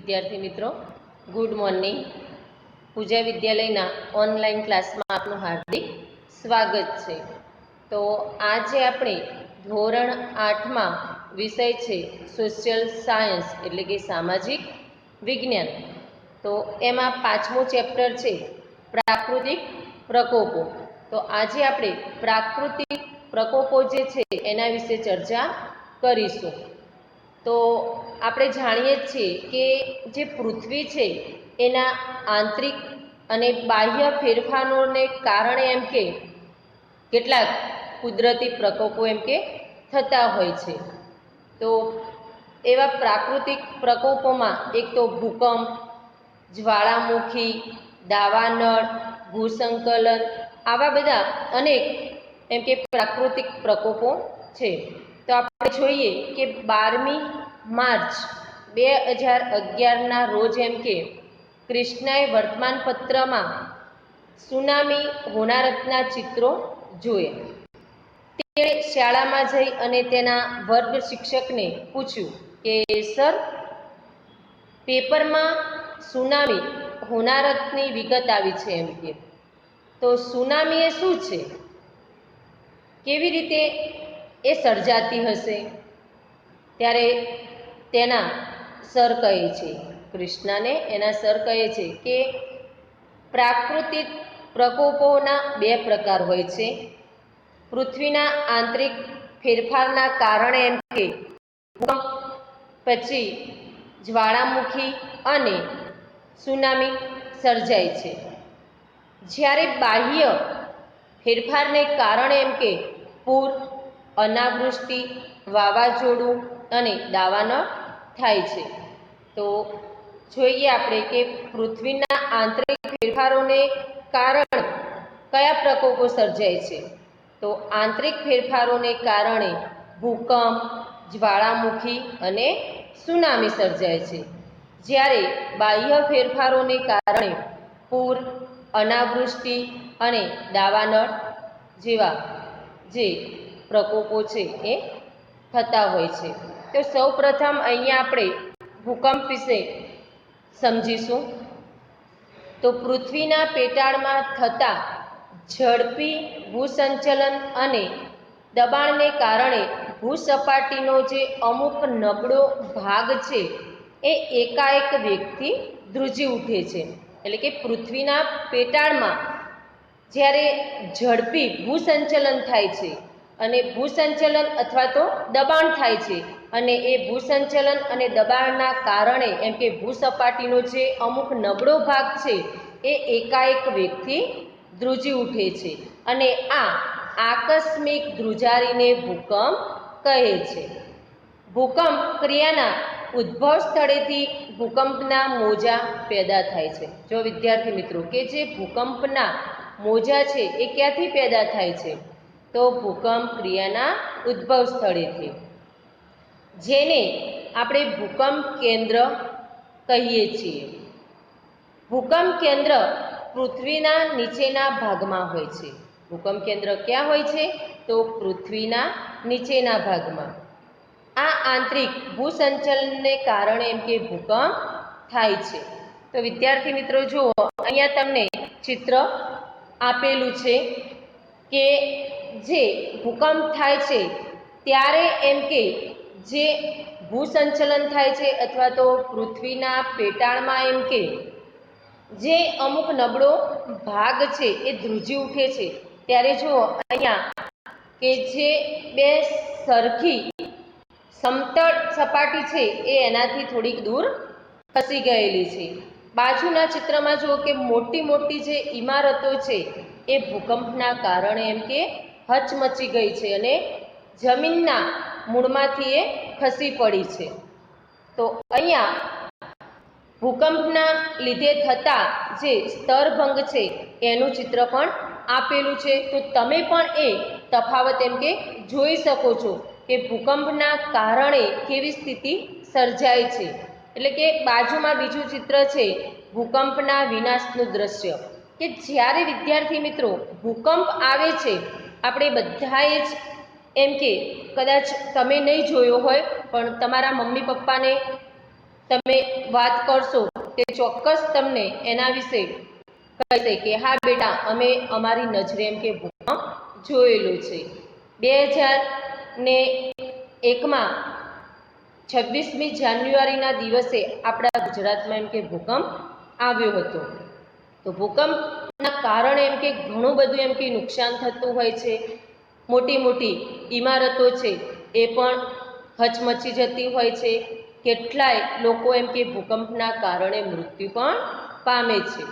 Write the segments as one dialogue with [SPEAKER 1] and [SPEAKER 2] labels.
[SPEAKER 1] विद्यार्थी मित्रों good morning. पूजा विद्यालयना online class में आपનું हार्दिक स्वागत है। तो आज આપણે ધોરણ 8 માં વિષય છે સોશિયલ સાયન્સ એટલે કે સામાજિક વિજ્ઞાન। તો એમાં પાંચમું ચેપ્ટર છે પ્રાકૃતિક પ્રકોપો। તો આજે આપણે પ્રાકૃતિક પ્રકોપો જે છે એના વિશે ચર્ચા કરીશું। तो આપણે જાણીએ છીએ કે જે પૃથ્વી છે એના આંતરિક અને બાહ્ય ફેરફારોને કારણે એમ કે કેટલાક કુદરતી પ્રકોપો એમ કે થતા હોય છે। તો એવા પ્રાકૃતિક પ્રકોપોમાં એક તો ભૂકંપ, જ્વાળામુખી, દાવાનળ, ભૂસંકલન આવા બધા અનેક એમ કે પ્રાકૃતિક પ્રકોપો છે। तो આપણે જોઈએ કે 12મી માર્ચ 2011 રોજ એમ કે કૃષ્ણાએ વર્તમાનપત્રમાં સુનામી હોનારતના ચિત્રો જોયા। તેણે શાળામાં જઈ અને તેના વર્ગ શિક્ષકને પૂછ્યું કે સર, પેપરમાં સુનામી હોનારતની વિગત આવી છે એમ કે, તો સુનામી એ શું છે, કેવી રીતે એ સર્જાતી હશે? ત્યારે તેના સર કહે છે, કૃષ્ણને એના સર કહે છે કે પ્રાકૃતિક પ્રકોપોના બે પ્રકાર હોય છે। પૃથ્વીના આંતરિક ફેરફારના કારણે એમ કે ભૂકંપ, પછી જ્વાળામુખી અને સુનામી સર્જાય છે। જ્યારે બાહ્ય ફેરફારને કારણે એમ કે પૂર, અનાવૃષ્ટિ, વાવાઝોડું અને દાવાનળ થાય છે। તો જોઈએ આપણે કે પૃથ્વીના આંતરિક ફેરફારોને કારણે કયા પ્રકોપો સર્જાય છે। તો આંતરિક ફેરફારોને કારણે ભૂકંપ, જ્વાળામુખી અને સુનામી સર્જાય છે। જ્યારે બાહ્ય ફેરફારોને કારણે પૂર, અનાવૃષ્ટિ અને દાવાનળ જેવા જે પ્રકોપો છે એ થતા હોય છે। તો સૌપ્રથમ અહીંયા આપણે ભૂકંપ વિશે સમજીશું। તો પૃથ્વીના પેટાળમાં થતા ઝડપી ભૂસંચલન અને દબાણને કારણે ભૂસપાટીનો જે અમુક નબળો ભાગ છે એ એકાએક વેગથી ધ્રુજી ઉઠે છે। એટલે કે પૃથ્વીના પેટાળમાં જ્યારે ઝડપી ભૂસંચલન થાય છે અને ભૂસંચલન અથવા તો દબાણ થાય છે અને એ ભૂસંચલન અને દબાણના કારણે એમ કે ભૂસપાટીનો જે અમુક નબળો ભાગ છે એ એકાએક વેગથી ધ્રુજી ઉઠે છે અને આ આકસ્મિક ધ્રુજારીને ભૂકંપ કહે છે। ભૂકંપ ક્રિયાના ઉદ્ભવ સ્થળેથી ભૂકંપના મોજા પેદા થાય છે। જો વિદ્યાર્થી મિત્રો કે જે ભૂકંપના મોજા છે એ ક્યાંથી પેદા થાય છે? તો ભૂકંપ ક્રિયાના ઉદ્ભવ સ્થળેથી, જેને આપણે ભૂકંપ કેન્દ્ર કહીએ છીએ। ભૂકંપ કેન્દ્ર પૃથ્વીના નીચેના ભાગમાં હોય છે। ભૂકંપ કેન્દ્ર ક્યાં હોય છે? તો પૃથ્વીના નીચેના ભાગમાં। આ આંતરિક ભૂસંચલનને કારણે એમ કે ભૂકંપ થાય છે। તો વિદ્યાર્થી મિત્રો જુઓ, અહીંયા તમને ચિત્ર આપેલું છે કે જે ભૂકંપ થાય છે ત્યારે એમ કે જે ભૂસંચલન થાય છે અથવા તો પૃથ્વીના પેટાળમાં એમ કે જે અમુક નબળો ભાગ છે એ ધ્રુજી ઉઠે છે ત્યારે જુઓ અહીંયા કે જે બે સરખી સમતળ સપાટી છે એ એનાથી થોડીક દૂર ખસી ગયેલી છે। બાજુના ચિત્રમાં જુઓ કે મોટી મોટી જે ઇમારતો છે એ ભૂકંપના કારણે એમ કે હચમચી ગઈ છે અને જમીનના મૂળમાંથી એ ખસી પડી છે। તો અહીંયા ભૂકંપના લીધે થતા જે સ્તરભંગ છે એનું ચિત્ર પણ આપેલું છે। તો તમે પણ એ તફાવત એમ કે જોઈ શકો છો કે ભૂકંપના કારણે કેવી સ્થિતિ સર્જાય છે। એટલે કે બાજુમાં બીજું ચિત્ર છે ભૂકંપના વિનાશનું દ્રશ્ય, કે જ્યારે વિદ્યાર્થી મિત્રો ભૂકંપ આવે છે, આપણે બધાએ જ એમ કે કદાચ તમે નહીં જોયો હોય પણ તમારા મમ્મી પપ્પાને તમે વાત કરશો તે ચોક્કસ તમને એના વિશે કહેશે કે હા બેટા અમે અમારી નજરે એમ કે ભૂકંપ જોયેલું છે. 2001માં 26મી જાન્યુઆરીના દિવસે આપણા ગુજરાતમાં એમ કે ભૂકંપ આવ્યો હતો. તો ભૂકંપના કારણે એમ કે ઘણું બધું એમ કે નુકસાન થતું હોય છે. મોટી મોટી ઇમારતો છે એ પણ હચમચી જતી હોય છે. કેટલાય લોકો એમ કે ભૂકંપના કારણે મૃત્યુ પણ પામે છે.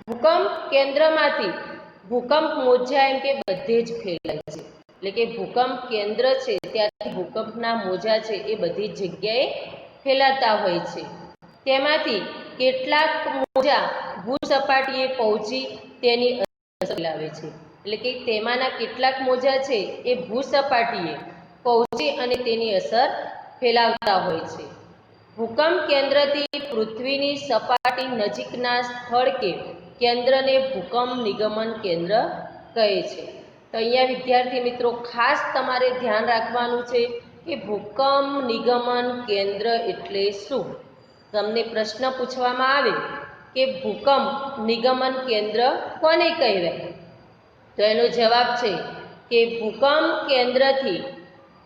[SPEAKER 1] ભૂકંપ કેન્દ્રમાંથી ભૂકંપ મોજા એમ કે બધે જ ફેલાય છે. એટલે કે ભૂકંપ કેન્દ્ર છે ત્યાંથી ભૂકંપના મોજા છે એ બધી જ જગ્યાએ ફેલાતા હોય છે. તેમાંથી કેટલાક મોજા ભૂસપાટીએ પહોંચી તેની અસર ફેલાવે છે. એટલે કે તેમાંના કેટલાક મોજા છે એ ભૂસપાટીએ પહોંચી અને તેની અસર ફેલાવતા હોય છે. ભૂકંપ કેન્દ્રથી પૃથ્વીની સપાટી નજીકના સ્થળ કે કેન્દ્રને ભૂકંપ નિગમન કેન્દ્ર કહે છે. તો અહીંયા વિદ્યાર્થી મિત્રો ખાસ તમારે ધ્યાન રાખવાનું છે કે ભૂકંપ નિગમન કેન્દ્ર એટલે શું? તમને પ્રશ્ન પૂછવામાં આવે કે ભૂકંપ નિગમન કેન્દ્ર કોને કહેવાય? તો એનો જવાબ છે કે ભૂકંપ કેન્દ્રથી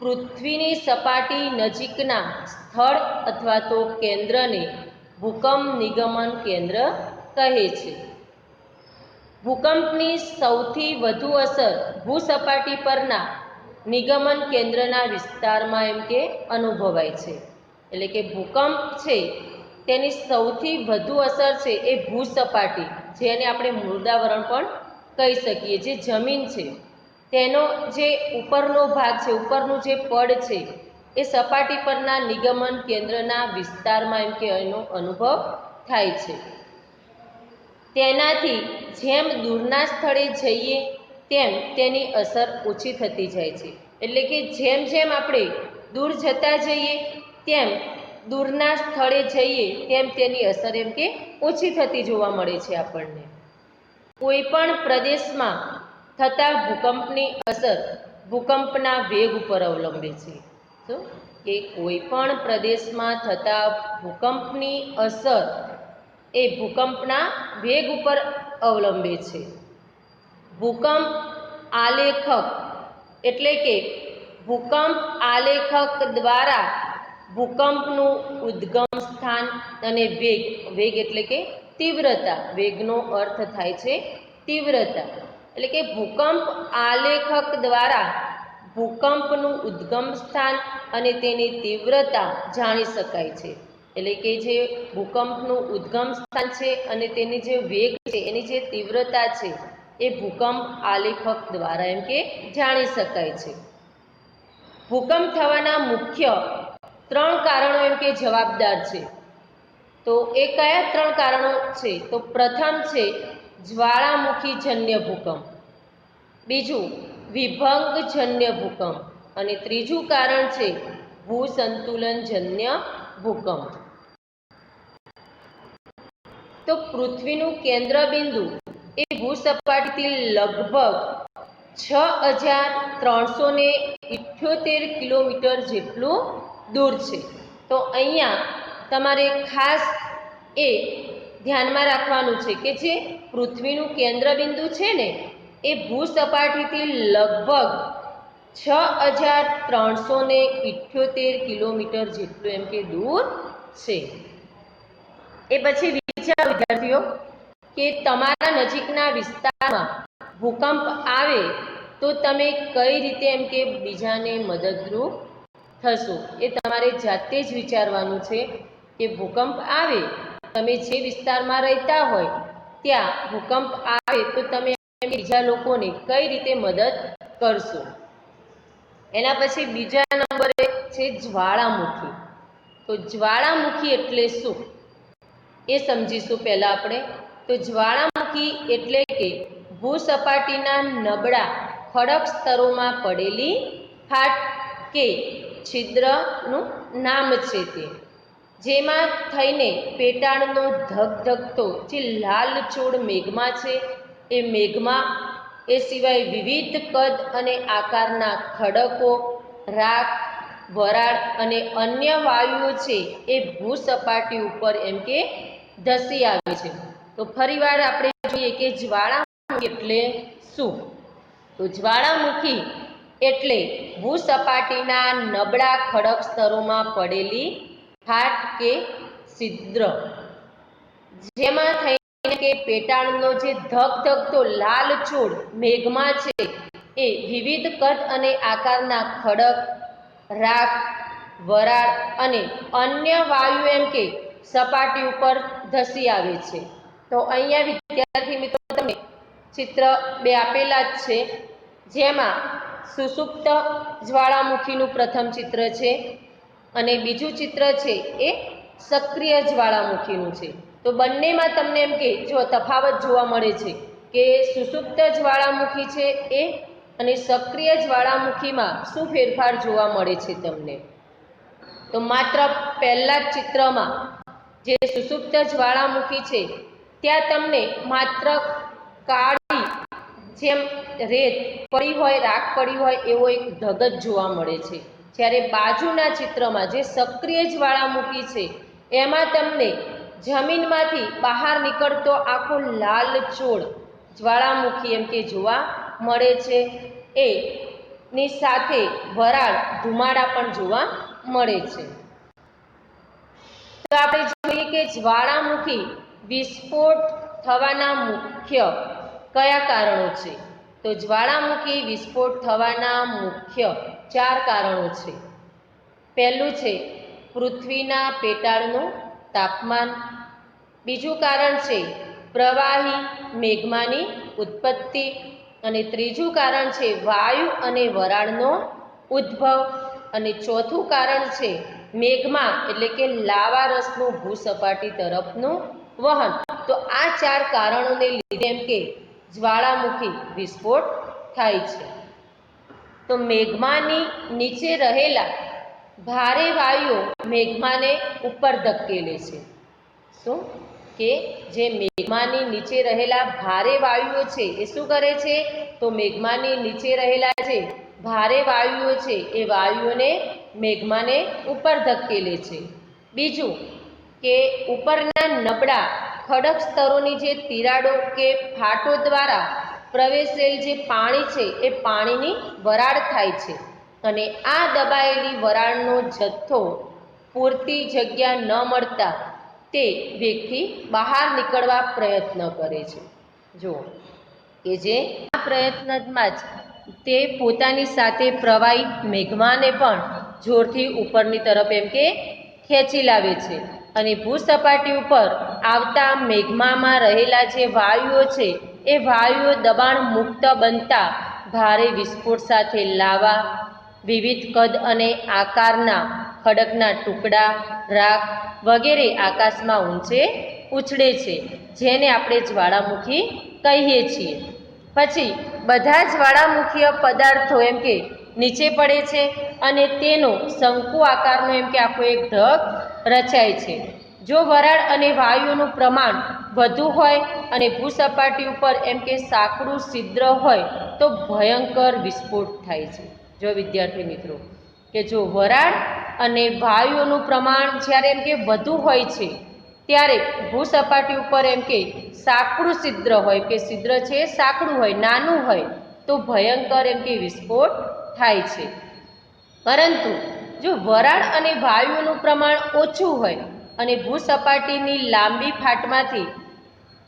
[SPEAKER 1] પૃથ્વીની સપાટી નજીકના સ્થળ અથવા તો કેન્દ્રને ભૂકંપ નિગમન કેન્દ્ર કહે છે. ભૂકંપની સૌથી વધુ અસર ભૂસપાટી પરના નિગમન કેન્દ્રના વિસ્તારમાં એમ કે અનુભવાય છે. એટલે કે ભૂકંપ છે તેની સૌથી વધુ અસર છે એ ભૂસપાટી, જેને આપણે મૃદાવરણ પણ કહી શકીએ, જે જમીન છે તેનો જે ઉપરનો ભાગ છે, ઉપરનું જે પડ છે એ સપાટી પરના નિગમન કેન્દ્રના વિસ્તારમાં એમ કે એનો અનુભવ થાય છે. તેનાથી જેમ દૂરના સ્થળે જઈએ તેમ તેની અસર ઓછી થતી જાય છે. એટલે કે જેમ જેમ આપણે દૂર જતા જઈએ તેમ દૂરના સ્થળે જઈએ તેમ તેની અસર એમ કે ઓછી થતી જોવા મળે છે આપણને. કોઈ પણ પ્રદેશમાં થતા ભૂકંપની અસર ભૂકંપના વેગ ઉપર અવલંબે છે. તો કે કોઈ પણ પ્રદેશમાં થતા ભૂકંપની અસર એ ભૂકંપના વેગ ઉપર અવલંબે છે. ભૂકંપ આલેખક એટલે કે ભૂકંપ આલેખક દ્વારા ભૂકંપનું ઉદ્ગમ સ્થાન અને વેગ, વેગ એટલે કે તીવ્રતા, વેગનો અર્થ થાય છે તીવ્રતા. એટલે કે ભૂકંપ આલેખક દ્વારા ભૂકંપનું ઉદ્ગમ સ્થાન અને તેની તીવ્રતા જાણી શકાય છે. એટલે કે જે ભૂકંપનું ઉદ્ગમ સ્થાન છે અને તેની જે વેગ છે, એની જે તીવ્રતા છે એ ભૂકંપ આલેખક દ્વારા એમ કે જાણી શકાય છે. ભૂકંપ થવાના મુખ્ય 3 કારણો એમ કે જવાબદાર છે. તો એ કયા 3 કારણો છે? તો પ્રથમ છે જ્વાળામુખીજન્ય ભૂકંપ, બીજું વિભંગજન્ય ભૂકંપ અને ત્રીજું કારણ છે ભૂસંતુલનજન્ય ભૂકંપ. તો પૃથ્વીનું કેન્દ્રબિંદુ એ ભૂસપાટીથી લગભગ 6378 કિલોમીટર જેટલું દૂર છે. તો અહીંયા તમારે ખાસ એ ધ્યાનમાં રાખવાનું છે કે જે પૃથ્વીનું કેન્દ્રબિંદુ છે ને એ ભૂસપાટીથી લગભગ 6378 કિલોમીટર જેટલું એમ કે દૂર છે. એ પછી વિચારો વિદ્યાર્થીઓ કે તમારા નજીકના વિસ્તારમાં ભૂકંપ આવે તો તમે કઈ રીતે એમ કે બીજાને મદદરૂપ થશો. એ તમારે જાતે જ વિચારવાનું છે કે ભૂકંપ આવે, તમે જે વિસ્તારમાં રહેતા હોય ત્યાં ભૂકંપ આવે તો તમે બીજા લોકોને કઈ રીતે મદદ કરશો. એના પછી બીજા નંબરે છે જ્વાળામુખી. તો જ્વાળામુખી એટલે શું એ સમજીશું પહેલા આપણે. તો જ્વાળામુખી એટલે કે ભૂસપાટીના નબળા ખડક સ્તરોમાં પડેલી ફાટ કે છિદ્રનું નામ છે તે, જેમાં થઈને પેટાળનો ધગધગતો જે લાલચોળ મેઘમા છે એ મેઘમા, એ સિવાય વિવિધ કદ અને આકારના ખડકો, રાખ, વરાળ અને અન્ય વાયુઓ છે એ ભૂસપાટી ઉપર એમ કે ધસી આવે છે. તો ફરીવાર આપણે જોઈએ કે જ્વાળામુખી એટલે શું? તો જ્વાળામુખી એટલે ભૂસપાટીના નબળા ખડક સ્તરોમાં પડેલી ફાટ કે છિદ્ર, જેમાં થઈને કે પેટાળનો જે ધગધગતો લાલચોળ મેઘમા છે એ વિવિધ કદ અને આકારના ખડક, રાખ, વરાળ અને અન્ય વાયુ એમ કે સપાટી ઉપર ધસી આવે છે. તો અહીંયા વિદ્યાર્થી મિત્રો તમને ચિત્ર બે આપેલા જ છે, જેમાં સુષુપ્ત જ્વાળામુખીનું પ્રથમ ચિત્ર છે અને બીજું ચિત્ર છે એ સક્રિય જ્વાળામુખીનું છે. તો બંનેમાં તમને એમ કે જો તફાવત જોવા મળે છે કે સુષુપ્ત જ્વાળામુખી છે એ અને સક્રિય જ્વાળામુખીમાં શું ફેરફાર જોવા મળે છે તમને? તો માત્ર પહેલા જ ચિત્રમાં જે સુષુપ્ત જ્વાળામુખી છે ત્યાં તમને માત્ર કાળી જેમ રેત પડી હોય, રાખ પડી હોય એવો એક ઢગ જ જોવા મળે છે. જ્યારે બાજુના ચિત્રમાં જે સક્રિય જ્વાળામુખી છે એમાં તમને જમીનમાંથી બહાર નીકળતો આખો લાલચોળ જ્વાળામુખી એમ કે જોવા મળે છે. એની સાથે વરાળ, ધુમાડા પણ જોવા મળે છે. તો આપણે જોઈએ કે જ્વાળામુખી વિસ્ફોટ થવાના મુખ્ય કયા કારણો છે? તો જ્વાળામુખી વિસ્ફોટ થવાના મુખ્ય 4 કારણો છે. પહેલું છે પૃથ્વીના પેટાળનું તાપમાન. બીજું કારણ છે પ્રવાહી મેઘમાની ઉત્પત્તિ. અને ત્રીજું કારણ છે વાયુ અને વરાળનો ઉદ્ભવ. અને ચોથું કારણ છે મેઘમા એટલે કે લાવા રસનું ભૂસપાટી તરફનું વહન. તો આ 4 કારણોને લીધે એમ કે જ્વાળામુખી વિસ્ફોટ થાય છે. તો મેઘમાની નીચે રહેલા ભારે વાયુઓ મેઘમાને ઉપર ધકેલે છે. શું કે જે મેઘમાની નીચે રહેલા ભારે વાયુઓ છે એ શું કરે છે? તો મેઘમાની નીચે રહેલા જે ભારે વાયુઓ છે એ વાયુઓને મેઘમાને ઉપર ધકેલે છે. બીજું કે ઉપરના નબળા ખડક સ્તરોની જે તિરાડો કે ફાટો દ્વારા પ્રવેશેલ જે પાણી છે એ પાણીની વરાળ થાય છે. અને આ દબાયેલી વરાળનો જથ્થો પૂરતી જગ્યા ન મળતા તે વેગથી બહાર નીકળવા પ્રયત્ન કરે છે. જુઓ કે જે આ પ્રયત્નમાં જ તે પોતાની સાથે પ્રવાહી મેઘમાને પણ જોરથી ઉપરની તરફ એમ કે ખેંચી લાવે છે. અને ભૂસપાટી ઉપર આવતા મેઘમામાં રહેલા જે વાયુઓ છે એ વાયુઓ દબાણ મુક્ત બનતા ભારે વિસ્ફોટ સાથે લાવા, વિવિધ કદ અને આકારના ખડકના ટુકડા, રાખ વગેરે આકાશમાં ઊંચે ઉછળે છે, જેને આપણે જ્વાળામુખી કહીએ છીએ. પછી બધા જ્વાળામુખીય પદાર્થો એમ કે નીચે પડે છે અને તેનો શંકુ આકારનો એમ કે આખો એક ઢગ રચાય છે. જો વરાળ અને વાયુઓનું પ્રમાણ વધુ હોય અને ભૂસપાટી ઉપર એમ કે સાંકડું છિદ્ર હોય તો ભયંકર વિસ્ફોટ થાય છે. જો વિદ્યાર્થી મિત્રો કે જો વરાળ અને વાયુઓનું પ્રમાણ જ્યારે એમ કે વધુ હોય છે ત્યારે ભૂસપાટી ઉપર એમ કે સાંકડું છિદ્ર હોય કે છિદ્ર છે સાંકડું હોય, નાનું હોય તો ભયંકર એમ કે વિસ્ફોટ થાય છે. પરંતુ જો વરાળ અને વાયુઓનું પ્રમાણ ઓછું હોય અને ભૂસપાટીની લાંબી ફાટમાંથી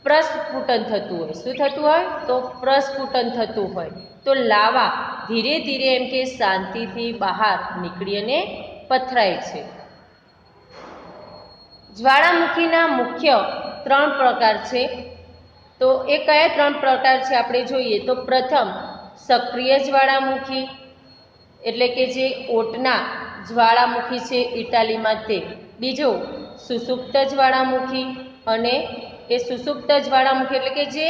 [SPEAKER 1] પ્રસ્ફુટન થતું હોય, શું થતું હોય? તો પ્રસ્ફુટન થતું હોય તો લાવા ધીરે ધીરે એમ કે શાંતિથી બહાર નીકળી અને પથરાય છે. જ્વાળામુખીના મુખ્ય 3 પ્રકાર છે. તો એ કયા 3 પ્રકાર છે આપણે જોઈએ તો પ્રથમ સક્રિય જ્વાળામુખી એટલે કે જે ઓટના જ્વાળામુખી છે ઇટાલીમાં તે. બીજો સુષુપ્ત જ્વાળામુખી અને એ સુષુપ્ત જ્વાળામુખી એટલે કે જે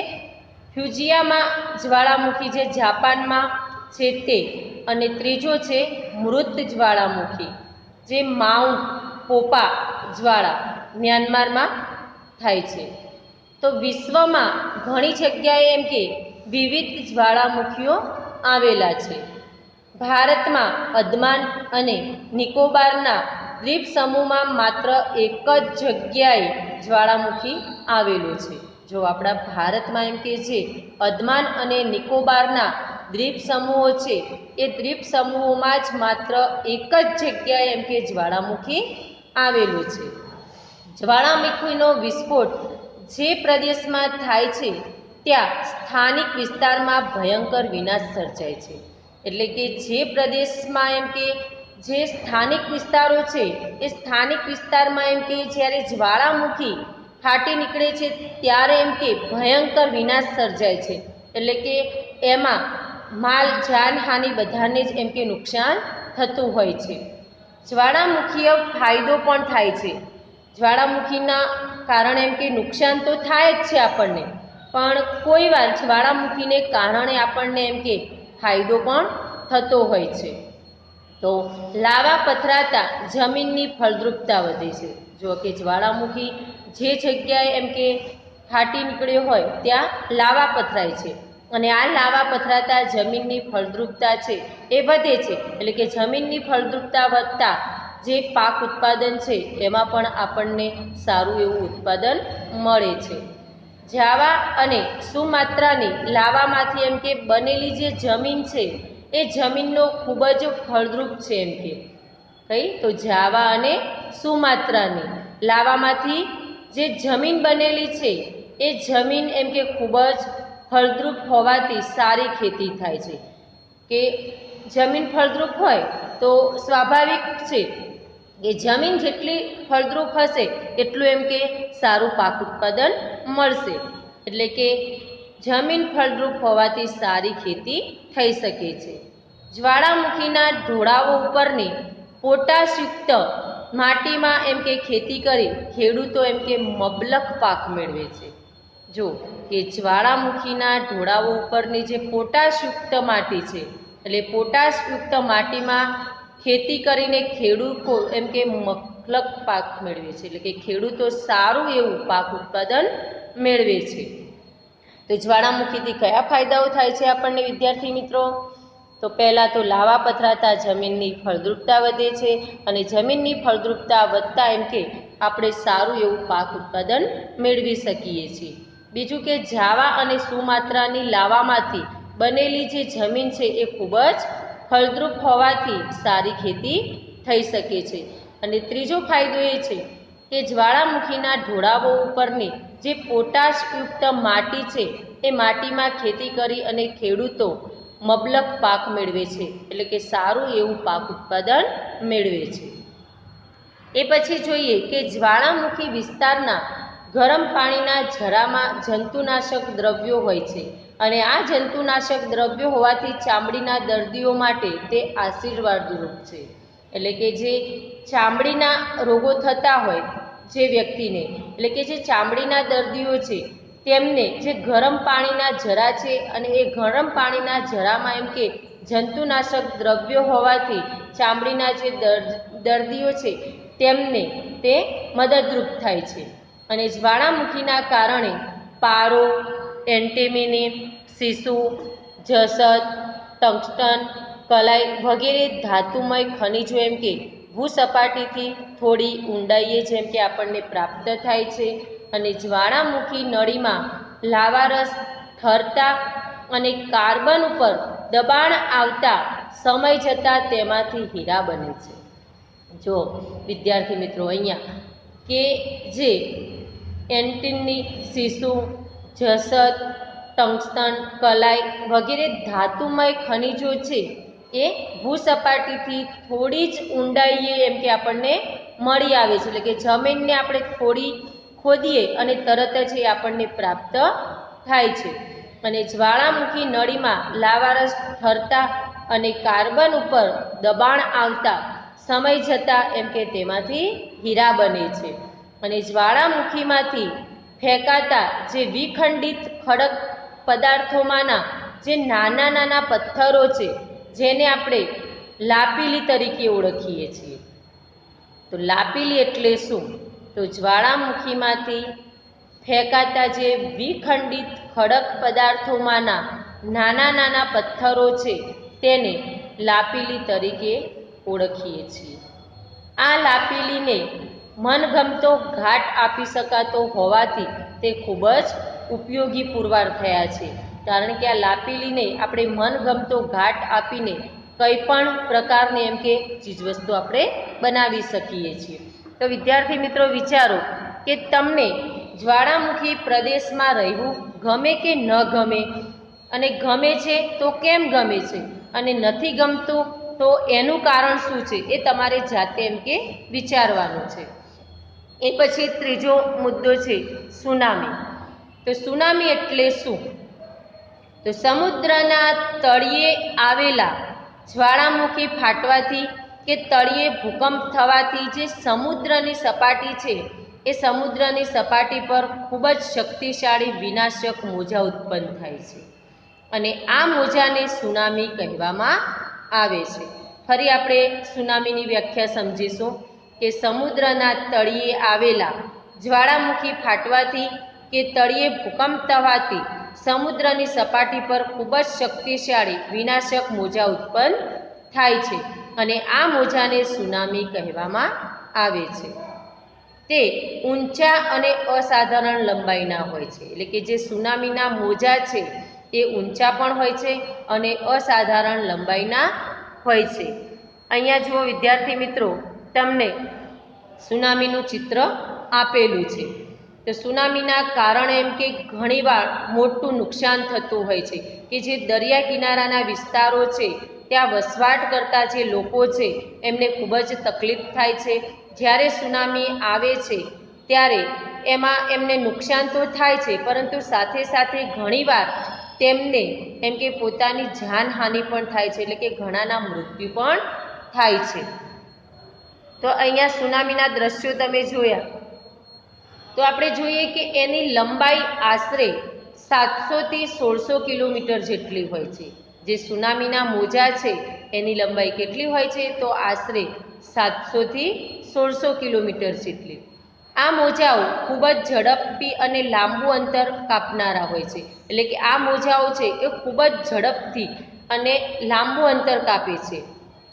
[SPEAKER 1] ફ્યુજિયામા જ્વાળામુખી જે જાપાનમાં છે તે. અને ત્રીજો છે મૃત જ્વાળામુખી જે માઉન્ટ પોપા જ્વાળા મ્યાનમારમાં થાય છે. તો વિશ્વમાં ઘણી જગ્યાએ એમ કે વિવિધ જ્વાળામુખીઓ આવેલા છે. ભારતમાં અંદમાન અને નિકોબારના દ્વીપ સમૂહમાં માત્ર એક જ જગ્યાએ જ્વાળામુખી આવેલું છે. જો આપણા ભારતમાં એમ કે જે અંદમાન અને નિકોબારના દ્વીપ સમૂહો છે એ દ્વીપ સમૂહોમાં જ માત્ર એક જ જગ્યાએ એમ કે જ્વાળામુખી આવેલું છે. જ્વાળામુખીનો વિસ્ફોટ જે પ્રદેશમાં થાય છે ત્યાં સ્થાનિક વિસ્તારમાં ભયંકર વિનાશ સર્જાય છે. એટલે કે જે પ્રદેશમાં એમ કે જે સ્થાનિક વિસ્તારો છે એ સ્થાનિક વિસ્તારમાં એમ કે જ્યારે જ્વાળામુખી ફાટી નીકળે છે ત્યારે એમ કે ભયંકર વિનાશ સર્જાય છે. એટલે કે એમાં માલ જાનહાનિ બધાને જ એમ કે નુકસાન થતું હોય છે. જ્વાળામુખીય ફાયદો પણ થાય છે. જ્વાળામુખીના કારણે એમ કે નુકસાન તો થાય જ છે આપણને, પણ કોઈ વાર જ્વાળામુખીને કારણે આપણને એમ કે ફાયદો પણ થતો હોય છે. તો લાવા પથરાતા જમીનની ફળદ્રુપતા વધે છે. જો કે જ્વાળામુખી જે જગ્યાએ એમ કે ફાટી નીકળ્યો હોય ત્યાં લાવા પથરાય છે અને આ લાવા પથરાતા જમીનની ફળદ્રુપતા છે એ વધે છે. એટલે કે જમીનની ફળદ્રુપતા વધતા જે પાક ઉત્પાદન છે એમાં પણ આપણને સારું એવું ઉત્પાદન મળે છે. જાવા અને સુમાત્રાની લાવામાંથી એમ કે બનેલી જે જમીન છે એ જમીનનો ખૂબ જ ફળદ્રુપ છે. એમ કે કઈ તો જાવા અને સુમાત્રાની લાવામાંથી જે જમીન બનેલી છે એ જમીન એમ કે ખૂબ જ ફળદ્રુપ હોવાથી સારી ખેતી થાય છે. કે જમીન ફળદ્રુપ હોય તો સ્વાભાવિક છે કે જમીન જેટલી ફળદ્રુપ હશે એટલું એમ કે સારું પાક ઉત્પાદન મળશે. એટલે કે જમીન ફળદ્રુપ હોવાથી સારી ખેતી થઈ શકે છે. જ્વાળામુખીના ઢોળાવો ઉપરની પોટાશયુક્ત માટીમાં એમ કે ખેતી કરી ખેડૂતો એમ કે મબલખ પાક મેળવે છે. જો કે જ્વાળામુખીના ઢોળાવો ઉપરની જે પોટાશયુક્ત માટી છે એટલે પોટાશયુક્ત માટીમાં ખેતી કરીને ખેડૂતો એમ કે મબલખ પાક મેળવે છે. એટલે કે ખેડૂતો સારું એવું પાક ઉત્પાદન મેળવે છે. તો જ્વાળામુખીથી કયા ફાયદાઓ થાય છે આપણને વિદ્યાર્થી મિત્રો? તો પહેલાં તો લાવા પથરાતા જમીનની ફળદ્રુપતા વધે છે અને જમીનની ફળદ્રુપતા વધતા એમ કે આપણે સારું એવું પાક ઉત્પાદન મેળવી શકીએ છીએ. બીજું કે જાવા અને સુમાત્રાની લાવામાંથી બનેલી જે જમીન છે એ ખૂબ જ ફળદ્રુપ હોવાથી સારી ખેતી થઈ શકે છે. અને ત્રીજો ફાયદો એ છે કે જ્વાળામુખીના ઢોળાવો ઉપરની જે પોટાશયુક્ત માટી છે એ માટીમાં ખેતી કરી અને ખેડૂતો મબલખ પાક મેળવે છે. એટલે કે સારું એવું પાક ઉત્પાદન મેળવે છે. એ પછી જોઈએ કે જ્વાળામુખી વિસ્તારના ગરમ પાણીના ઝરામાં જંતુનાશક દ્રવ્યો હોય છે અને આ જંતુનાશક દ્રવ્યો હોવાથી ચામડીના દર્દીઓ માટે તે આશીર્વાદરૂપ છે. એટલે કે જે ચામડીના રોગો થતા હોય જે વ્યક્તિને, એટલે કે જે ચામડીના દર્દીઓ છે તેમને જે ગરમ પાણીના ઝરા છે અને એ ગરમ પાણીના ઝરામાં એમ કે જંતુનાશક દ્રવ્યો હોવાથી ચામડીના જે દર્દીઓ છે તેમને તે મદદરૂપ થાય છે. અને જ્વાળામુખીના કારણે પારો, એન્ટીમની, સીસુ, જસત, ટંગસ્ટન, કલાઈ વગેરે ધાતુમય ખનિજો એમ કે ભૂસપાટીથી થોડી ઊંડાઈએ જેમ કે આપણને પ્રાપ્ત થાય છે. અને જ્વાળામુખી નળીમાં લાવારસ ઠરતા અને કાર્બન ઉપર દબાણ આવતા સમય જતાં તેમાંથી હીરા બને છે. જો વિદ્યાર્થી મિત્રો અહીંયા કે જે એન્ટીમની, સીસુ, જસત, ટંગસ્ટન, કલાઈ વગેરે ધાતુમય ખનિજો છે એ ભૂસપાટીથી થોડી જ ઊંડાઈએ એમ કે આપણને મળી આવે છે. એટલે કે જમીનને આપણે થોડી ખોદીએ અને તરત જ એ આપણને પ્રાપ્ત થાય છે. અને જ્વાળામુખી નળીમાં લાવારસ ઠરતા અને કાર્બન ઉપર દબાણ આવતા સમય જતાં એમ કે તેમાંથી હીરા બને છે. અને જ્વાળામુખીમાંથી ફેંકાતા જે વિખંડિત ખડક પદાર્થોમાંના જે નાના નાના પથ્થરો છે જેને આપણે લાપીલી તરીકે ઓળખીએ છીએ. તો લાપીલી એટલે શું? તો જ્વાળામુખીમાંથી ફેંકાતા જે વિખંડિત ખડક પદાર્થોમાંના નાના નાના પથ્થરો છે તેને લાપીલી તરીકે ઓળખીએ છીએ. આ લાપીલીને મનગમતો ઘાટ આપી શકાતો હોવાથી તે ખૂબ જ ઉપયોગી પુરવાર થયા છે. કારણ કે આ લાપીલીને આપણે મનગમતો ઘાટ આપીને કંઈ પણ પ્રકારની એમ કે ચીજવસ્તુ આપણે બનાવી શકીએ છીએ. તો વિદ્યાર્થી મિત્રો વિચારો કે તમને જ્વાળામુખી પ્રદેશમાં રહેવું ગમે કે ન ગમે, અને ગમે છે તો કેમ ગમે છે, અને નથી ગમતું તો એનું કારણ શું છે એ તમારે જાતે એમ કે વિચારવાનું છે. એ પછી ત્રીજો મુદ્દો છે સુનામી. તો સુનામી એટલે શું? તો સમુદ્રના તળિયે આવેલા જ્વાળામુખી ફાટવાથી કે તળિયે ભૂકંપ થવાથી જે સમુદ્રની સપાટી છે એ સમુદ્રની સપાટી પર ખૂબ જ શક્તિશાળી વિનાશક મોજા ઉત્પન્ન થાય છે, અને આ મોજાને સુનામી કહેવામાં આવે છે. ફરી આપણે સુનામીની વ્યાખ્યા સમજીશું કે સમુદ્રના તળિયે આવેલા જ્વાળામુખી ફાટવાથી કે તળિયે ભૂકંપ થવાથી સમુદ્રની સપાટી પર ખૂબ જ શક્તિશાળી વિનાશક મોજા ઉત્પન્ન થાય છે, અને આ મોજાને સુનામી કહેવામાં આવે છે. તે ઊંચા અને અસાધારણ લંબાઈના હોય છે. એટલે કે જે સુનામીના મોજા છે એ ઊંચા પણ હોય છે અને અસાધારણ લંબાઈના હોય છે. અહીંયા જુઓ વિદ્યાર્થી મિત્રો, તમને સુનામીનું ચિત્ર આપેલું છે. તો સુનામીના કારણે એમ કે ઘણીવાર મોટું નુકસાન થતું હોય છે કે જે દરિયા કિનારાના વિસ્તારો છે ત્યાં વસવાટ કરતા જે લોકો છે એમને ખૂબ જ તકલીફ થાય છે. જ્યારે સુનામી આવે છે ત્યારે એમાં એમને નુકસાન તો થાય છે, પરંતુ સાથે સાથે ઘણીવાર તેમને એમ કે પોતાની જાનહાનિ પણ થાય છે, એટલે કે ઘણાના મૃત્યુ પણ થાય છે. તો અહીંયા સુનામીના દ્રશ્યો તમે જોયા તો આપણે જોઈએ કે એની લંબાઈ આશરે 700 થી 1600 કિલોમીટર જેટલી હોય છે. જે સુનામીના મોજા છે એની લંબાઈ કેટલી હોય છે? તો આશરે 700 થી 1600 કિલોમીટર જેટલી. આ મોજાઓ ખૂબ જ ઝડપથી અને લાંબુ અંતર કાપનારા હોય છે. એટલે કે આ મોજાઓ છે એ ખૂબ જ ઝડપથી અને લાંબુ અંતર કાપે છે.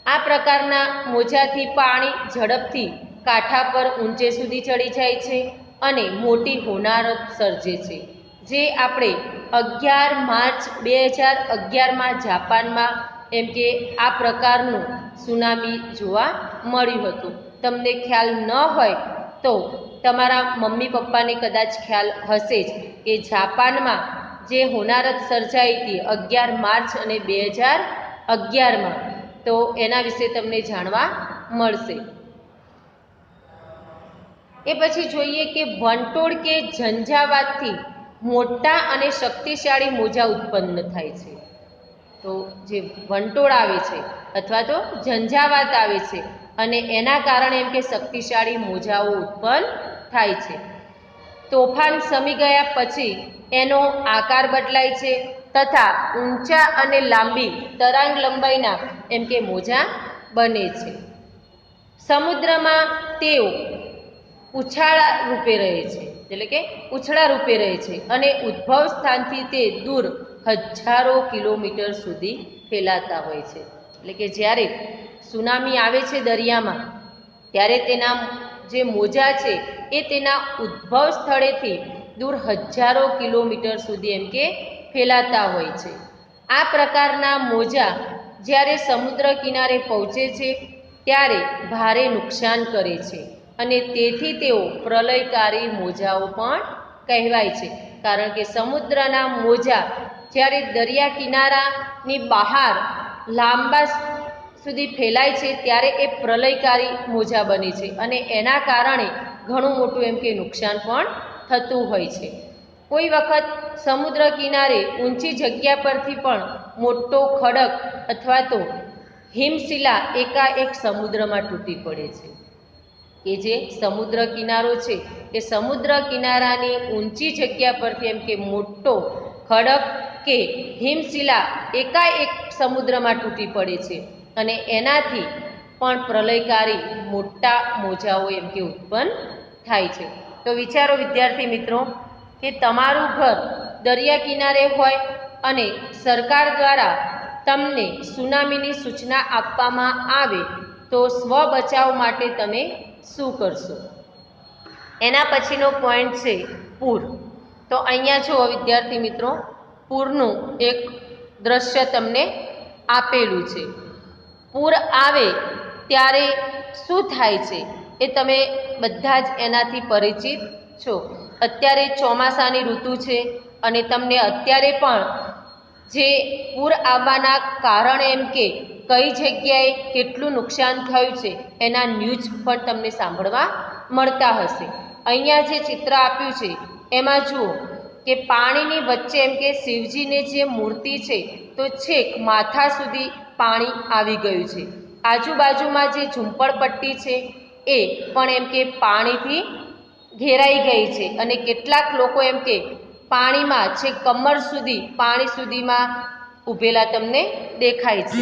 [SPEAKER 1] આ પ્રકારના મોજાથી પાણી ઝડપથી કાંઠા પર ઊંચે સુધી ચડી જાય છે અને મોટી હોનારત સર્જે છે. જે આપણે 11 માર્ચ 2011માં જાપાનમાં એમ કે આ પ્રકારનું સુનામી જોવા મળ્યું હતું. તમને ખ્યાલ ન હોય તો તમારા મમ્મી પપ્પાને કદાચ ખ્યાલ હશે જ કે જાપાનમાં જે હોનારત સર્જાઈ હતી 11 માર્ચ અને 2011માં, તો એના વિશે તમને જાણવા મળશે. એ પછી જોઈએ કે વંટોળ કે ઝંઝાવાતથી મોટા અને શક્તિશાળી મોજા ઉત્પન્ન થાય છે. તો જે વંટોળ આવે છે અથવા તો ઝંઝાવાત આવે છે અને એના કારણે એમ કે શક્તિશાળી મોજાઓ ઉત્પન્ન થાય છે. તોફાન શમી ગયા પછી એનો આકાર બદલાય છે તથા ઊંચા અને લાંબી તરંગ લંબાઈના એમ કે મોજા બને છે. સમુદ્રમાં તેઓ ઉછાળા રૂપે રહે છે, એટલે કે ઉછળા રૂપે રહે છે, અને ઉદ્ભવ સ્થાનથી તે દૂર હજારો કિલોમીટર સુધી ફેલાતા હોય છે. એટલે કે જ્યારે સુનામી આવે છે દરિયામાં ત્યારે તેના જે મોજા છે એ તેના ઉદ્ભવ સ્થળેથી દૂર હજારો કિલોમીટર સુધી એમ કે ફેલાતા હોય છે. આ પ્રકારના મોજા જ્યારે સમુદ્ર કિનારે પહોંચે છે ત્યારે ભારે નુકસાન કરે છે, અને તેથી તેઓ પ્રલયકારી મોજાઓ પણ કહેવાય છે. કારણ કે સમુદ્રના મોજા જ્યારે દરિયા કિનારાની બહાર લાંબા સુધી ફેલાય છે ત્યારે એ પ્રલયકારી મોજા બને છે, અને એના કારણે ઘણું મોટું એમ કે નુકસાન પણ થતું હોય છે. કોઈ વખત સમુદ્ર કિનારે ઊંચી જગ્યા પરથી પણ મોટો ખડક અથવા તો હિમશિલા એકાએક સમુદ્રમાં તૂટી પડે છે. કે જે સમુદ્ર કિનારો છે એ સમુદ્ર કિનારાની ઊંચી જગ્યા પરથી એમ કે મોટો ખડક કે હિમશિલા એકાએક સમુદ્રમાં તૂટી પડે છે, અને એનાથી પણ પ્રલયકારી મોટા મોજાઓ એમ કે ઉત્પન્ન થાય છે. તો વિચારો વિદ્યાર્થી મિત્રો કે તમારું ઘર દરિયા કિનારે હોય અને સરકાર દ્વારા તમને સુનામીની સૂચના આપવામાં આવે તો સ્વ બચાવ માટે તમે શું કરશો? એના પછીનો પોઈન્ટ છે પૂર. તો અહીંયા જુઓ વિદ્યાર્થી મિત્રો, પૂરનું એક દ્રશ્ય તમને આપેલું છે. પૂર આવે ત્યારે શું થાય છે એ તમે બધા જ એનાથી પરિચિત છો. અત્યારે ચોમાસાની ઋતુ છે અને તમને અત્યારે પણ જે પૂર આવવાના કારણ એમ કે કઈ જગ્યાએ કેટલું નુકસાન થયું છે એના ન્યૂઝ પણ તમને સાંભળવા મળતા હશે. અહીંયા જે ચિત્ર આપ્યું છે એમાં જુઓ કે પાણીની વચ્ચે એમ કે શિવજીની જે મૂર્તિ છે તો છેક માથા સુધી પાણી આવી ગયું છે. આજુબાજુમાં જે ઝૂંપડપટ્ટી છે એ પણ એમ કે પાણીથી ઘેરાઈ ગઈ છે અને કેટલાક લોકો એમ કે પાણીમાં છે કમર સુધી પાણી સુધીમાં ઊભેલા તમને દેખાય છે.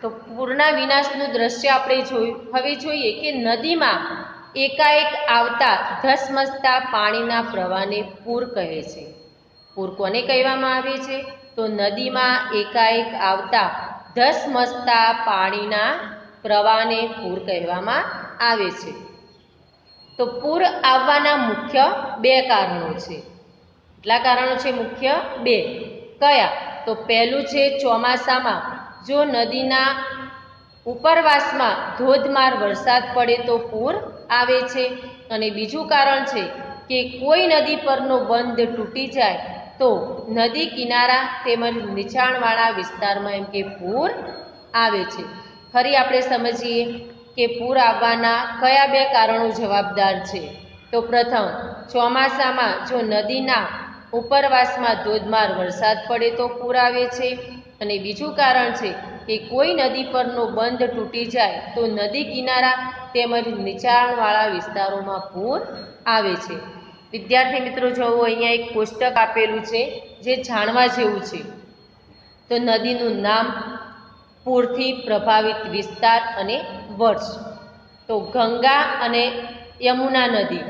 [SPEAKER 1] તો પૂરના વિનાશનું દ્રશ્ય આપણે જોયું. હવે જોઈએ કે નદીમાં એકાએક આવતા ધસમસતા પાણીના પ્રવાહને પૂર કહે છે. પૂર કોને કહેવામાં આવે છે? તો નદીમાં એકાએક આવતા ધસમસતા પાણીના પ્રવાહને પૂર કહેવામાં આવે છે. તો પૂર આવવાના મુખ્ય બે કારણો છે. કેટલા કારણો છે? મુખ્ય બે. કયા? તો પહેલું છે ચોમાસામાં જો નદીના ઉપરવાસમાં ધોધમાર વરસાદ પડે તો પૂર આવે છે. અને બીજું કારણ છે કે કોઈ નદી પરનો બંધ તૂટી જાય તો નદી કિનારા તેમજ નીચાણવાળા વિસ્તારમાં એમ કે પૂર આવે છે. ફરી આપણે સમજીએ કે પૂર આવવાના કયા બે કારણો જવાબદાર છે. તો પ્રથમ, ચોમાસામાં જો નદીના ઉપરવાસમાં ધોધમાર વરસાદ પડે તો પૂર આવે છે. અને બીજું કારણ છે કે કોઈ નદી પરનો બંધ તૂટી જાય તો નદી કિનારા તેમજ નીચાણવાળા વિસ્તારોમાં પૂર આવે છે. વિદ્યાર્થી મિત્રો જુઓ, અહીંયા એક કોષ્ટક આપેલું છે જે જાણવા જેવું છે. તો નદીનું નામ, પૂરથી પ્રભાવિત વિસ્તાર અને વર્ષ. તો ગંગા અને યમુના નદી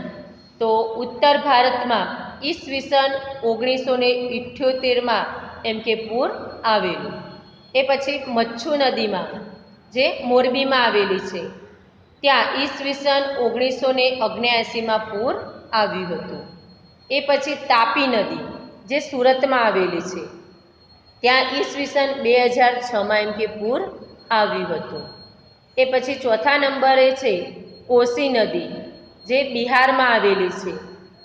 [SPEAKER 1] તો ઉત્તર ભારતમાં ઈસવીસન 1978માં એમ કે પૂર આવેલું. એ પછી મચ્છુ નદીમાં જે મોરબીમાં આવેલી છે ત્યાં ઈસવીસન 1979માં પૂર આવ્યું હતું. એ પછી તાપી નદી જે સુરતમાં આવેલી છે ત્યાં ઈસવીસન 2006માં એમ કે પૂર આવ્યું હતું. એ પછી ચોથા નંબરે છે કોસી નદી જે બિહારમાં આવેલી છે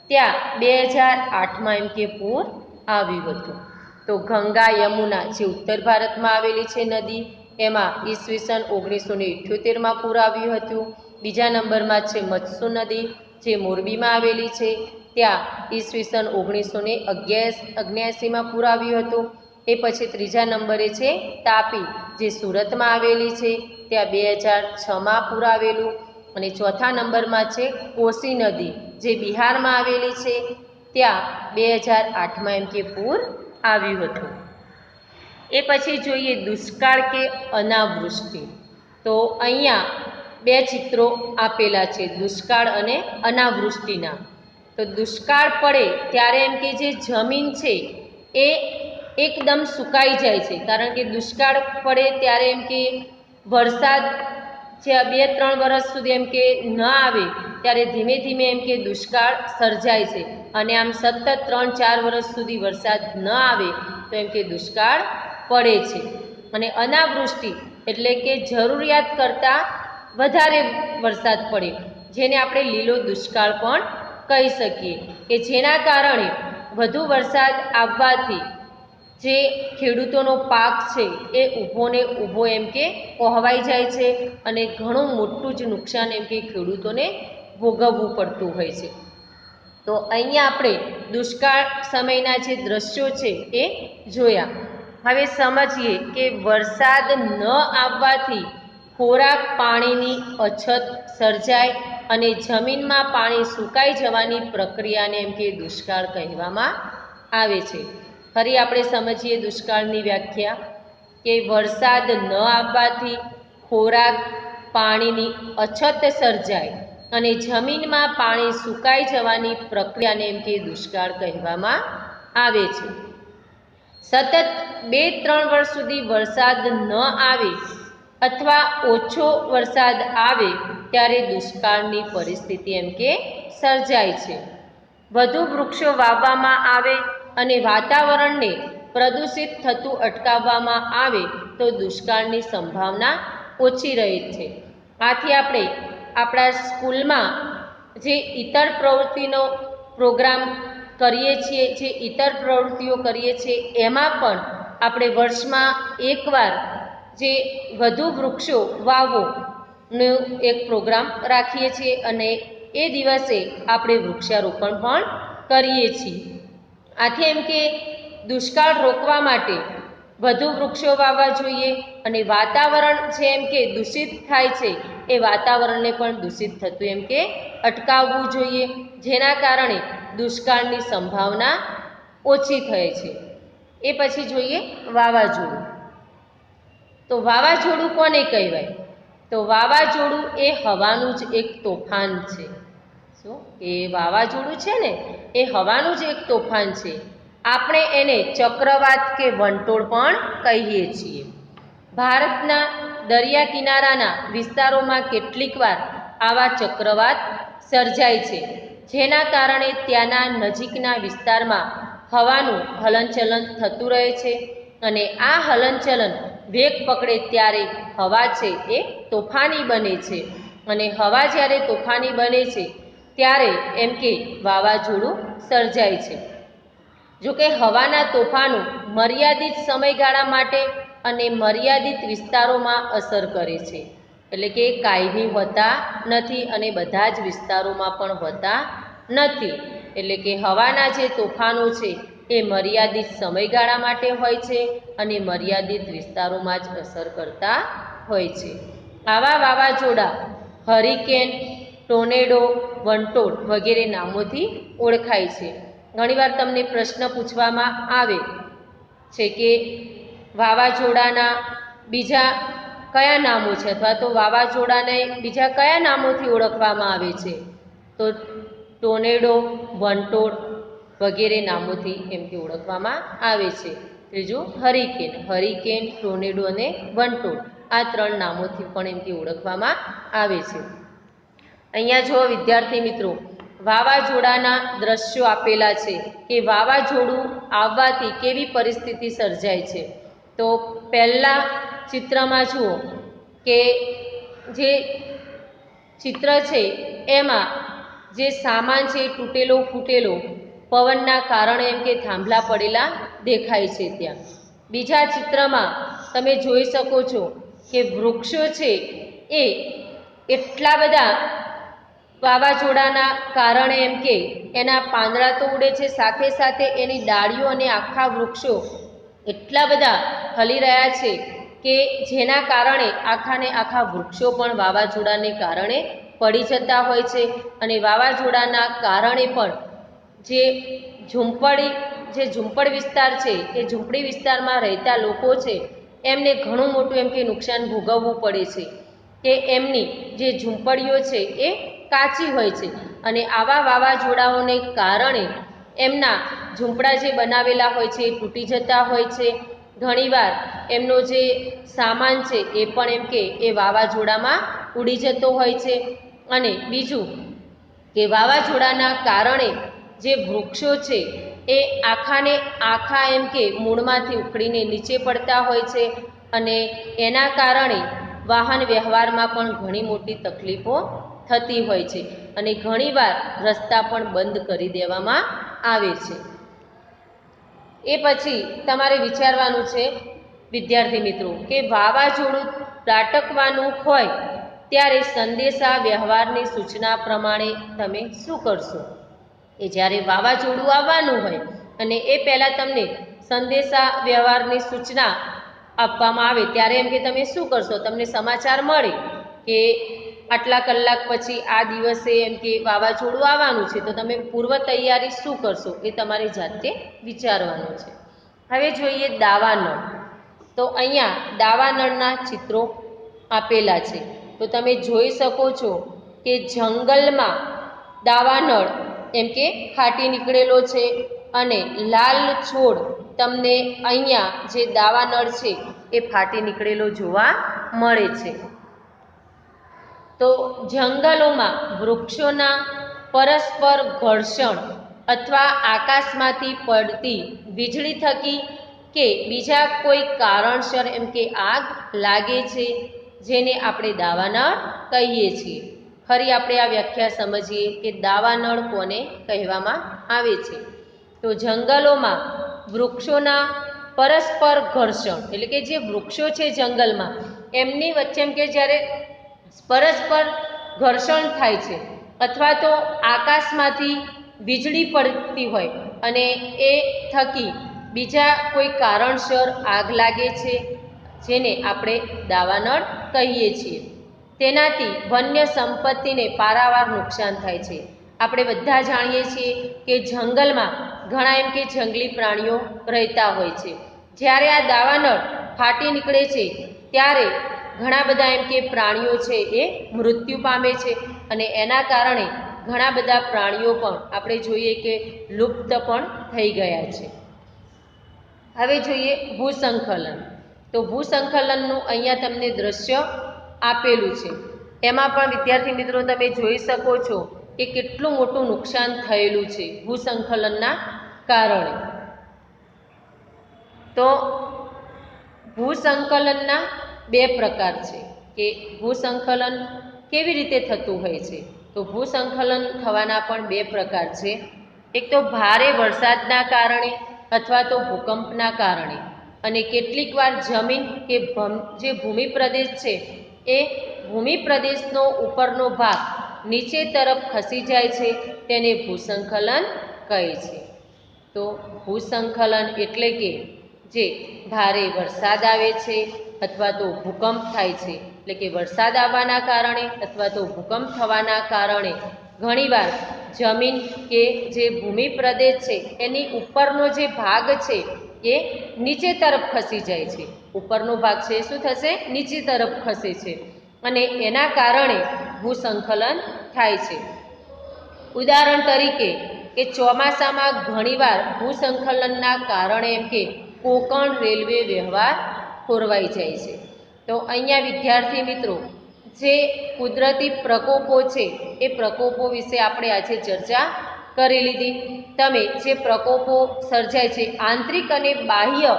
[SPEAKER 1] ત્યાં 2008માં એમ કે પૂર આવ્યું હતું. તો ગંગા યમુના જે ઉત્તર ભારતમાં આવેલી છે નદી એમાં ઈસવીસન 1978માં પૂર આવ્યું હતું. બીજા નંબરમાં છે મચ્છુ નદી જે મોરબીમાં આવેલી છે ત્યાં ઈસવીસન 1979માં પૂર આવ્યું હતું. એ પછી ત્રીજા નંબરે છે તાપી જે સુરતમાં આવેલી છે ત્યાં 2006માં પૂર આવેલું. અને ચોથા નંબરમાં છે કોસી નદી જે બિહારમાં આવેલી છે ત્યાં 2008માં એમ કે પૂર આવ્યું હતું. એ પછી જોઈએ દુષ્કાળ કે અનાવૃષ્ટિ. તો અહીંયા બે ચિત્રો આપેલા છે દુષ્કાળ અને અનાવૃષ્ટિના. તો દુષ્કાળ પડે ત્યારે એમ કે જે જમીન છે એ એકદમ સુકાઈ જાય છે, કારણ કે દુષ્કાળ પડે ત્યારે એમ કે વરસાદ જે 2-3 વર્ષ સુધી એમ કે ન આવે ત્યારે ધીમે ધીમે એમ કે દુષ્કાળ સર્જાય છે. અને આમ સતત 3-4 વર્ષ સુધી વરસાદ ન આવે તો એમ કે દુષ્કાળ પડે છે. અને અનાવૃષ્ટિ એટલે કે જરૂરિયાત કરતાં વધારે વરસાદ પડે જેને આપણે લીલો દુષ્કાળ પણ કહી શકીએ, કે જેના કારણે વધુ વરસાદ આવવાથી જે ખેડૂતોનો પાક છે એ ઊભો ને ઊભો એમ કે કોહવાઈ જાય છે અને ઘણું મોટું જ નુકસાન એમ કે ખેડૂતોને ભોગવવું પડતું હોય છે. તો અહીંયા આપણે દુષ્કાળ સમયના જે દ્રશ્યો છે એ જોયા. હવે સમજીએ કે વરસાદ ન આવવાથી ખોરાક પાણીની અછત સર્જાય અને જમીનમાં પાણી સુકાઈ જવાની પ્રક્રિયાને એમ કે દુષ્કાળ કહેવામાં આવે છે. ફરી આપણે સમજીએ દુષ્કાળની વ્યાખ્યા કે વરસાદ ન આવવાથી ખોરાક પાણીની અછત સર્જાય અને જમીનમાં પાણી સુકાઈ જવાની પ્રક્રિયાને એમ કે દુષ્કાળ કહેવામાં આવે છે. સતત 2-3 વર્ષ સુધી વરસાદ ન આવે અથવા ઓછો વરસાદ આવે ત્યારે દુષ્કાળની પરિસ્થિતિ એમ કે સર્જાય છે. વધુ વૃક્ષો વાવવામાં આવે અને વાતાવરણને પ્રદૂષિત થતું અટકાવવામાં આવે તો દુષ્કાળની સંભાવના ઓછી રહે છે. આથી આપણે આપણા સ્કૂલમાં જે ઇતર પ્રવૃત્તિનો પ્રોગ્રામ કરીએ છીએ, જે ઇતર પ્રવૃત્તિઓ કરીએ છીએ, એમાં પણ આપણે વર્ષમાં એકવાર જે વધુ વૃક્ષો વાવોનો એક પ્રોગ્રામ રાખીએ છીએ અને એ દિવસે આપણે વૃક્ષારોપણ પણ કરીએ છીએ. આથી એમ કે દુષ્કાળ રોકવા માટે વધુ વૃક્ષો વાવવા જોઈએ અને વાતાવરણ જે એમ કે દૂષિત થાય છે એ વાતાવરણને પણ દૂષિત થતું એમ કે અટકાવવું જોઈએ, જેના કારણે દુષ્કાળની સંભાવના ઓછી થાય છે. એ પછી જોઈએ વાવાઝોડું. તો વાવાઝોડું કોને કહેવાય? તો વાવાઝોડું એ હવાનું જ એક તોફાન છે. શું એ વાવાઝોડું છે ને એ હવાનું જ એક તોફાન છે. આપણે એને ચક્રવાત કે વંટોળ પણ કહીએ છીએ. ભારતના દરિયા કિનારાના વિસ્તારોમાં કેટલીક વાર આવા ચક્રવાત સર્જાય છે, જેના કારણે ત્યાંના નજીકના વિસ્તારમાં હવાનું હલનચલન થતું રહે છે અને આ હલનચલન વેગ પકડે ત્યારે હવા છે એ તોફાની બને છે અને હવા જ્યારે તોફાની બને છે ત્યારે એમ કે વાવાઝોડું સર્જાય છે. જોકે હવાના તોફાનો મર્યાદિત સમયગાળા માટે અને મર્યાદિત વિસ્તારોમાં અસર કરે છે, એટલે કે કાયમી હોતા નથી અને બધા જ વિસ્તારોમાં પણ હોતા નથી. એટલે કે હવાના જે તોફાનો છે એ મર્યાદિત સમયગાળા માટે હોય છે અને મર્યાદિત વિસ્તારોમાં જ અસર કરતા હોય છે. આવા વાવાઝોડા હરિકેન, ટોર્નેડો, વંટોળ વગેરે નામોથી ઓળખાય છે. ઘણીવાર તમને પ્રશ્ન પૂછવામાં આવે છે કે વાવાઝોડાના બીજા કયા નામો છે અથવા તો વાવાઝોડાને બીજા કયા નામોથી ઓળખવામાં આવે છે? તો ટોર્નેડો, વંટોળ વગેરે નામોથી એમ કે ઓળખવામાં આવે છે. ત્રીજું હરિકેન. હરિકેન, ટોર્નેડો અને વંટોળ આ 3 નામોથી પણ એમ કે ઓળખવામાં આવે છે. અહીંયા જો વિદ્યાર્થી મિત્રો વાવાઝોડાના દ્રશ્યો આપેલા છે કે વાવાઝોડું આવવાથી કેવી પરિસ્થિતિ સર્જાય છે. તો પહેલા ચિત્રમાં જુઓ કે જે ચિત્ર છે એમાં જે સામાન છે તૂટેલો ફૂટેલો પવનના કારણે એમ કે થાંભલા પડેલા દેખાય છે ત્યાં. બીજા ચિત્રમાં તમે જોઈ શકો છો કે વૃક્ષો છે એ એટલા બધા વાવાઝોડાના કારણે એમ કે એના પાંદડા તો ઉડે છે, સાથે સાથે એની ડાળીઓ અને આખા વૃક્ષો એટલા બધા હલી રહ્યા છે કે જેના કારણે આખાને આખા વૃક્ષો પણ વાવાઝોડાને કારણે પડી જતા હોય છે અને વાવાઝોડાના કારણે પણ જે ઝૂંપડ વિસ્તાર છે એ ઝૂંપડી વિસ્તારમાં રહેતા લોકો છે એમને ઘણું મોટું એમ કે નુકસાન ભોગવવું પડે છે કે એમની જે ઝૂંપડીઓ છે એ કાચી હોય છે અને આવા વાવાઝોડાઓને કારણે એમના ઝૂંપડા જે બનાવેલા હોય છે એ તૂટી જતા હોય છે. ઘણીવાર એમનો જે સામાન છે એ પણ એમ કે એ વાવાઝોડામાં ઉડી જતો હોય છે. અને બીજું કે વાવાઝોડાના કારણે જે વૃક્ષો છે એ આખાને આખા એમ કે મૂળમાંથી ઉખડીને નીચે પડતા હોય છે અને એના કારણે વાહન વ્યવહારમાં પણ ઘણી મોટી તકલીફો થતી હોય છે અને ઘણીવાર રસ્તા પણ બંધ કરી દેવામાં આવે છે. એ પછી તમારે વિચારવાનું છે વિદ્યાર્થી મિત્રો કે વાવાઝોડું ત્રાટકવાનું હોય ત્યારે સંદેશા વ્યવહારની સૂચના પ્રમાણે તમે શું કરશો? એ જ્યારે વાવાઝોડું આવવાનું હોય અને એ પહેલાં તમને સંદેશા વ્યવહારની સૂચના આપવામાં આવે ત્યારે એમ કે તમે શું કરશો? તમને સમાચાર મળે કે આટલા કલાક પછી આ દિવસે એમ કે વાવાઝોડું આવવાનું છે, તો તમે પૂર્વ તૈયારી શું કરશો એ તમારે જાતે વિચારવાનું છે. હવે જોઈએ દાવાનળ. તો અહીંયા દાવાનળના ચિત્રો આપેલા છે. તો તમે જોઈ શકો છો કે જંગલમાં દાવાનળ એમ કે ફાટી નીકળેલો છે અને લાલ છોડ તમને અહીંયા જે દાવાનળ છે એ ફાટી નીકળેલો જોવા મળે છે. તો જંગલોમાં વૃક્ષોના પરસ્પર ઘર્ષણ અથવા આકાશમાંથી પડતી વીજળી થકી કે બીજા કોઈ કારણસર એમ કે આગ લાગે છે, જેને આપણે દાવાનળ કહીએ છીએ. ફરી આપણે આ વ્યાખ્યા સમજીએ કે દાવાનળ કોને કહેવામાં આવે છે. તો જંગલોમાં વૃક્ષોના પરસ્પર ઘર્ષણ એટલે કે જે વૃક્ષો છે જંગલમાં એમની વચ્ચે એમ કે જ્યારે પરસ્પર ઘર્ષણ થાય છે અથવા તો આકાશમાંથી વીજળી પડતી હોય અને એ થકી બીજા કોઈ કારણસર આગ લાગે છે, જેને આપણે દાવાનળ કહીએ છીએ. તેનાથી વન્ય સંપત્તિને પારાવાર નુકસાન થાય છે. આપણે બધા જાણીએ છીએ કે જંગલમાં ઘણા એમ કે જંગલી પ્રાણીઓ રહેતા હોય છે. જ્યારે આ દાવાનળ ફાટી નીકળે છે ત્યારે ઘણા બધા એમ કે પ્રાણીઓ છે એ મૃત્યુ પામે છે અને એના કારણે ઘણા બધા પ્રાણીઓ પણ આપણે જોઈએ કે લુપ્ત પણ થઈ ગયા છે. હવે જોઈએ ભૂસંકલન. તો ભૂસંકલનનું અહીંયા તમને દ્રશ્ય આપેલું છે. એમાં પણ વિદ્યાર્થી મિત્રો તમે જોઈ શકો છો કે કેટલું મોટું નુકસાન થયેલું છે ભૂસંકલનના કારણે. તો ભૂસંકલનના બે પ્રકાર છે કે ભૂસંકલન કેવી રીતે થતું હોય છે. તો ભૂસંકલન થવાના પણ બે પ્રકાર છે. એક તો ભારે વરસાદના કારણે અથવા તો ભૂકંપના કારણે, અને કેટલીક વાર જમીન કે જે ભૂમિ પ્રદેશ છે એ ભૂમિ પ્રદેશનો ઉપરનો ભાગ નીચે તરફ ખસી જાય છે, તેને ભૂસંકલન કહે છે. તો ભૂસંકલન એટલે કે જે ભારે વરસાદ આવે છે અથવા તો ભૂકંપ થાય છે, એટલે કે વરસાદ આવવાના કારણે અથવા તો ભૂકંપ થવાના કારણે ઘણીવાર જમીન કે જે ભૂમિ પ્રદેશ છે એની ઉપરનો જે ભાગ છે એ નીચે તરફ ખસી જાય છે. ઉપરનો ભાગ છે શું થશે? નીચે તરફ ખસે છે અને એના કારણે ભૂસંકલન થાય છે. ઉદાહરણ તરીકે કે ચોમાસામાં ઘણીવાર ભૂસંકલનના કારણે એમ કે કોંકણ રેલવે વ્યવહાર ખોરવાઈ જાય છે. તો અહીંયા વિદ્યાર્થી મિત્રો જે કુદરતી પ્રકોપો છે એ પ્રકોપો વિશે આપણે આજે ચર્ચા કરી લીધી. તમે જે પ્રકોપો સર્જાય છે, આંતરિક અને બાહ્ય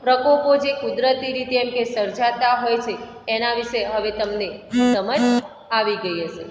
[SPEAKER 1] પ્રકોપો જે કુદરતી રીતે એમ કે સર્જાતા હોય છે, એના વિશે હવે તમને સમજ આવી ગઈ હશે.